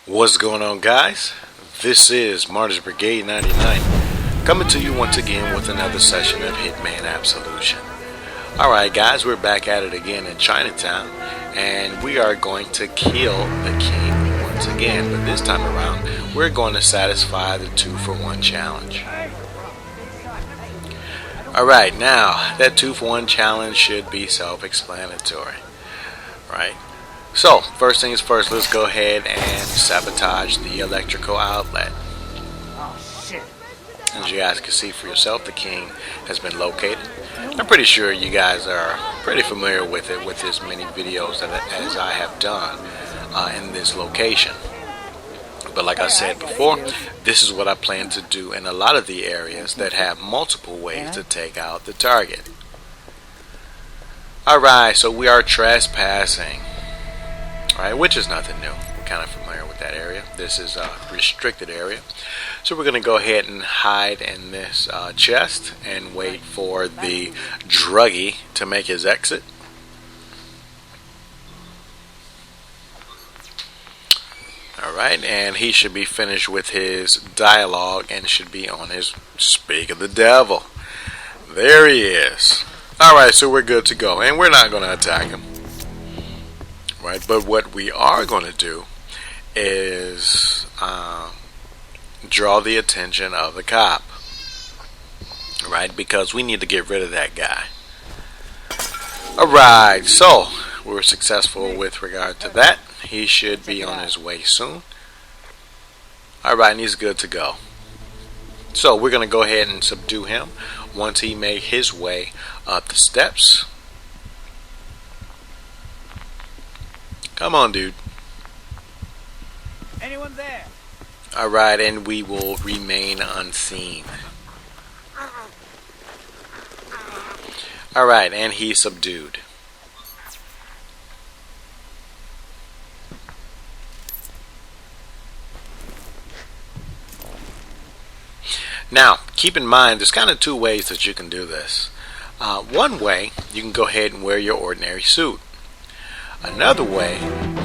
What's going on, guys? This is Martyrs Brigade 99 coming to you once again with another session of Hitman Absolution. Alright guys, we're back at it again in Chinatown, and we are going to kill the king once again, but this time around we're going to satisfy the 2-for-1 challenge. Alright, now that 2-for-1 challenge should be self-explanatory, right? So, first things first, let's go ahead and sabotage the electrical outlet. As you guys can see for yourself, the king has been located. I'm pretty sure you guys are pretty familiar with it with as many videos as I have done in this location. But like I said before, this is what I plan to do in a lot of the areas that have multiple ways to take out the target. Alright, so we are trespassing. Alright, which is nothing new. We're kind of familiar with that area. This is a restricted area. So we're going to go ahead and hide in this chest and wait for the druggie to make his exit. Alright, and he should be finished with his dialogue and should be on his Speak of the Devil. There he is. Alright, so we're good to go. And we're not going to attack him. Right, but what we are going to do is draw the attention of the cop, right, because we need to get rid of that guy. Alright, so we were successful with regard to that. He should be on his way soon. Alright, and he's good to go. So we're going to go ahead and subdue him once he made his way up the steps. Come on, dude. Anyone there? Alright, and we will remain unseen. Alright, and he's subdued. Now, keep in mind, there's kind of two ways that you can do this. One way, you can go ahead and wear your ordinary suit. Another way,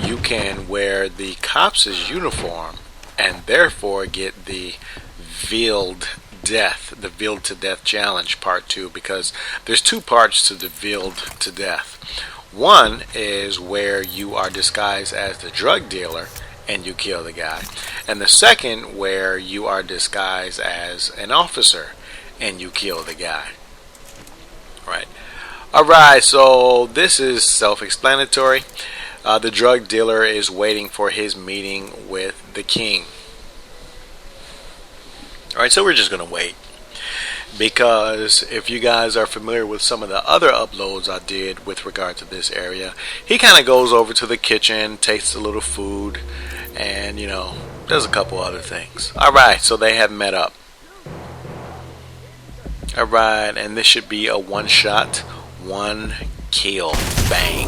you can wear the cops' uniform and therefore get the veiled death, the veiled to death challenge part 2, because there's two parts to the veiled to death. One is where you are disguised as the drug dealer and you kill the guy, and the second where you are disguised as an officer and you kill the guy. Right. Alright, so this is self-explanatory. The drug dealer is waiting for his meeting with the king. Alright, so we're just going to wait. Because if you guys are familiar with some of the other uploads I did with regard to this area, he kind of goes over to the kitchen, tastes a little food, and, you know, does a couple other things. Alright, so they have met up. Alright, and this should be a one-shot, one kill. Bang.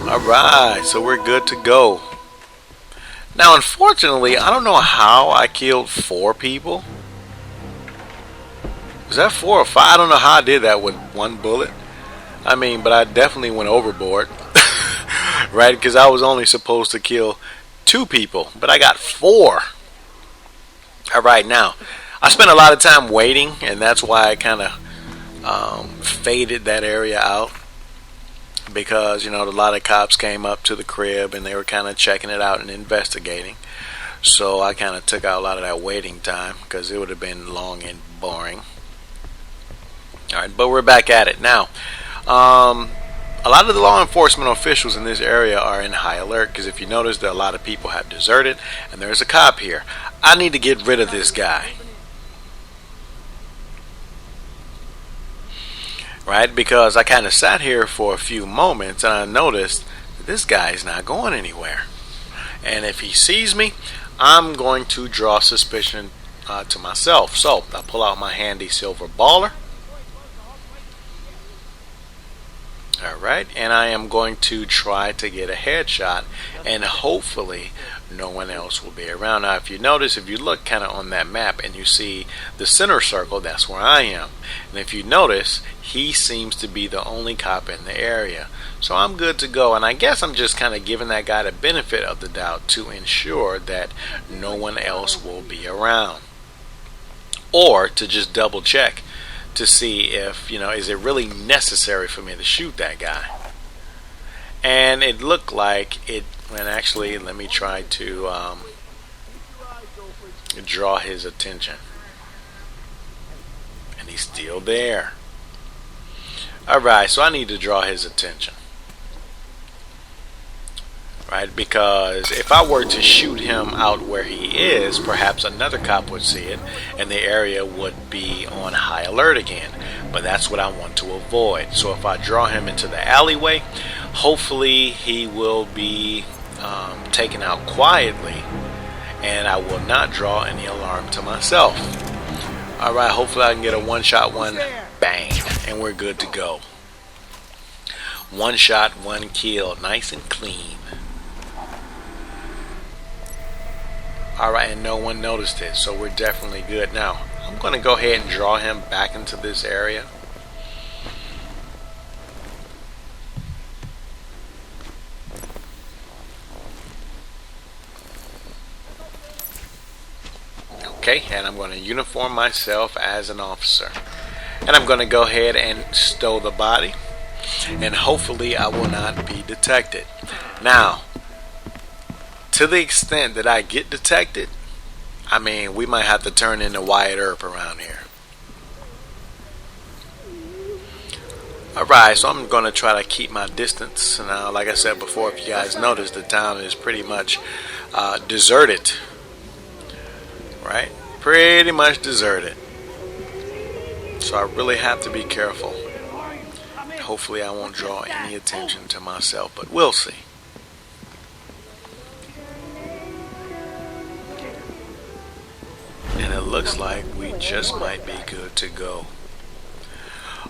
Alright, so we're good to go. Now, unfortunately, I don't know how I killed 4 people. Was that 4 or 5? I don't know how I did that with one bullet. I mean, but I definitely went overboard. Right? Because I was only supposed to kill 2 people, but I got 4. Alright, now, I spent a lot of time waiting, and that's why I kind of faded that area out, because, you know, a lot of cops came up to the crib and they were kind of checking it out and investigating. So I kind of took out a lot of that waiting time because it would have been long and boring. Alright, but we're back at it now. A lot of the law enforcement officials in this area are in high alert, because if you notice that a lot of people have deserted and there's a cop here. I need to get rid of this guy. Right, because I kind of sat here for a few moments and I noticed that this guy is not going anywhere. And if he sees me, I'm going to draw suspicion to myself. So I pull out my handy silver baller. Alright, and I am going to try to get a headshot, and hopefully no one else will be around. Now if you notice, if you look kind of on that map and you see the center circle, that's where I am. And if you notice, he seems to be the only cop in the area. So I'm good to go, and I guess I'm just kind of giving that guy the benefit of the doubt to ensure that no one else will be around. Or to just double check to see if, is it really necessary for me to shoot that guy. And it looked like it, and actually let me try to draw his attention. And he's still there. Alright, so I need to draw his attention. Right, because if I were to shoot him out where he is, perhaps another cop would see it and the area would be on high alert again. But that's what I want to avoid. So if I draw him into the alleyway, hopefully he will be taken out quietly, and I will not draw any alarm to myself. Alright, hopefully I can get a one shot, one bang, and we're good to go. One shot, one kill, nice and clean. Alright, and no one noticed it, so we're definitely good. Now, I'm going to go ahead and draw him back into this area. Okay, and I'm going to uniform myself as an officer. And I'm going to go ahead and stow the body, and hopefully I will not be detected. Now, to the extent that I get detected, I mean, we might have to turn into Wyatt Earp around here. Alright, so I'm going to try to keep my distance. Now, like I said before, if you guys noticed, the town is pretty much deserted. Right? Pretty much deserted. So I really have to be careful. Hopefully I won't draw any attention to myself, but we'll see. And it looks like we just might be good to go.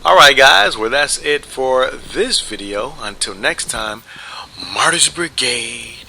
Alright guys, well that's it for this video. Until next time, Martyrs Brigade.